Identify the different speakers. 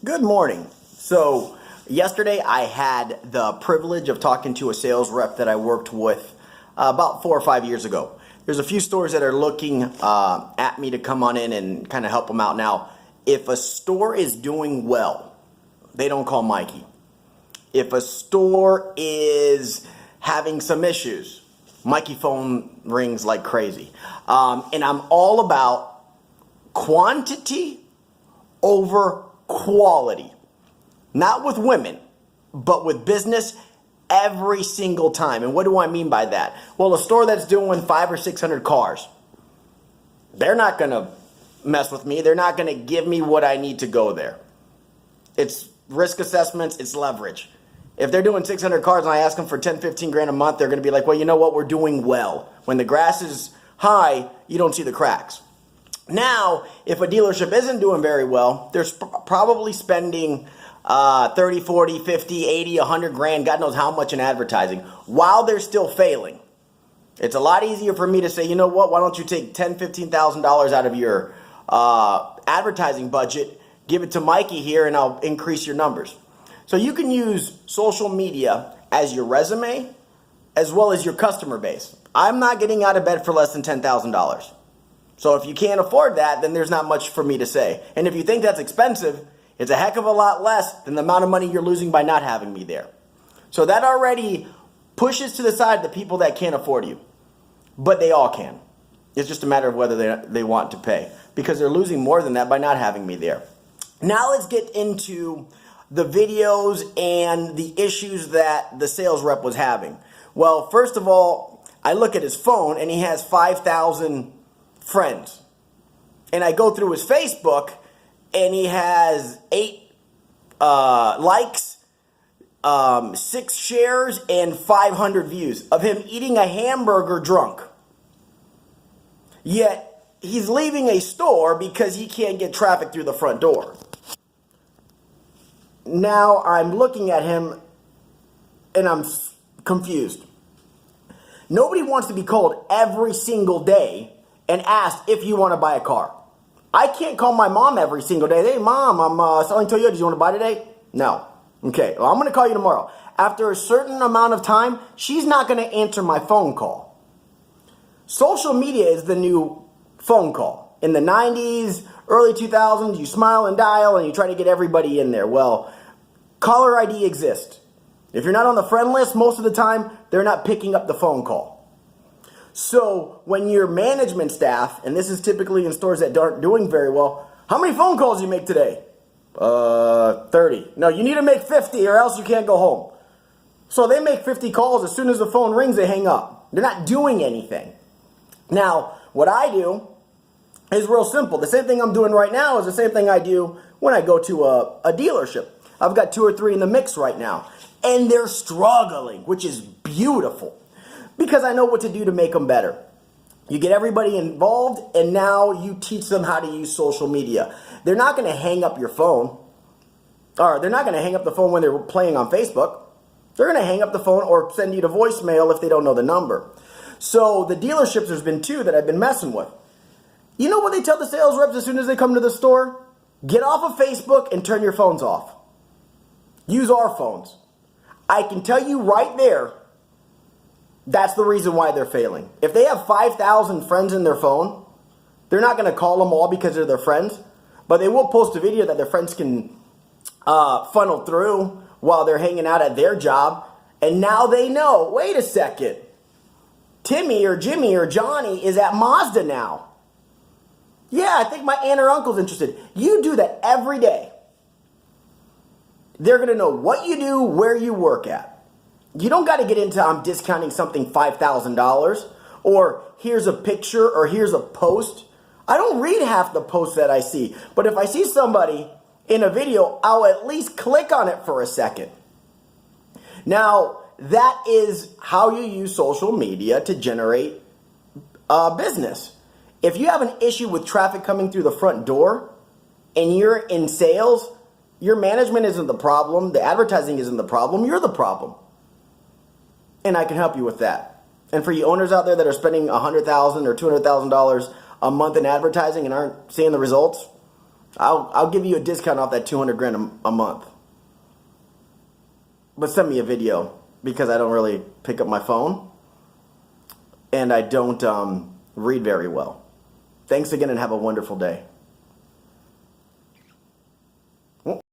Speaker 1: Good morning. So, yesterday I had the privilege of talking to a sales rep that I worked with about 4 or 5 years ago. There's a few stores that are looking at me to come on in and kind of help them out. Now, if a store is doing well, they don't call Mikey. If a store is having some issues, Mikey phone rings like crazy. And I'm all about quantity over quality. Not with women, but with business every single time. And what do I mean by that? Well, a store that's doing 500 or 600 cars, they're not going to mess with me. They're not going to give me what I need to go there. It's risk assessments, it's leverage. If they're doing 600 cars and I ask them for 10, 15 grand a month, they're going to be like, well, you know what? We're doing well. When the grass is high, you don't see the cracks. Now, if a dealership isn't doing very well, they're probably spending 30, 40, 50, 80, 100 grand, God knows how much in advertising, while they're still failing. It's a lot easier for me to say, you know what, why don't you take $10,000, $15,000 out of your advertising budget, give it to Mikey here, and I'll increase your numbers. So you can use social media as your resume, as well as your customer base. I'm not getting out of bed for less than $10,000. So if you can't afford that, then there's not much for me to say. And if you think that's expensive, it's a heck of a lot less than the amount of money you're losing by not having me there. So that already pushes to the side the people that can't afford you. But they all can. It's just a matter of whether they want to pay, because they're losing more than that by not having me there. Now let's get into the videos and the issues that the sales rep was having. Well, first of all, I look at his phone and he has 5,000 friends. And I go through his Facebook and he has 8 likes, 6 shares, and 500 views of him eating a hamburger drunk. Yet he's leaving a store because he can't get traffic through the front door. Now I'm looking at him and I'm confused. Nobody wants to be called every single day and asked if you want to buy a car. I can't call my mom every single day. Hey, Mom, I'm selling Toyota. Do you want to buy today? No. Okay, well, I'm going to call you tomorrow. After a certain amount of time, she's not going to answer my phone call. Social media is the new phone call. In the 90s, early 2000s, you smile and dial and you try to get everybody in there. Well, caller ID exists. If you're not on the friend list, most of the time, they're not picking up the phone call. So when your management staff, and this is typically in stores that aren't doing very well, how many phone calls do you make today? 30. No, you need to make 50 or else you can't go home. So they make 50 calls. As soon as the phone rings, they hang up. They're not doing anything. Now, what I do is real simple. The same thing I'm doing right now is the same thing I do when I go to a dealership. I've got 2 or 3 in the mix right now. And they're struggling, which is beautiful, because I know what to do to make them better. You get everybody involved, and now you teach them how to use social media. They're not going to hang up your phone, or they're not going to hang up the phone when they're playing on Facebook. They're going to hang up the phone or send you to voicemail if they don't know the number. So the dealerships, there's been 2 that I've been messing with. You know what they tell the sales reps as soon as they come to the store? Get off of Facebook and turn your phones off. Use our phones. I can tell you right there, that's the reason why they're failing. If they have 5,000 friends in their phone, they're not going to call them all because they're their friends, but they will post a video that their friends can funnel through while they're hanging out at their job. And now they know, wait a second, Timmy or Jimmy or Johnny is at Mazda now. Yeah, I think my aunt or uncle's interested. You do that every day. They're going to know what you do, where you work at. You don't got to get into I'm discounting something $5,000 or here's a picture or here's a post. I don't read half the posts that I see. But if I see somebody in a video, I'll at least click on it for a second. Now, that is how you use social media to generate business. If you have an issue with traffic coming through the front door and you're in sales, your management isn't the problem. The advertising isn't the problem. You're the problem. And I can help you with that. And for you owners out there that are spending $100,000 or $200,000 a month in advertising and aren't seeing the results, I'll give you a discount off that 200 grand a month. But send me a video because I don't really pick up my phone and I don't read very well. Thanks again and have a wonderful day.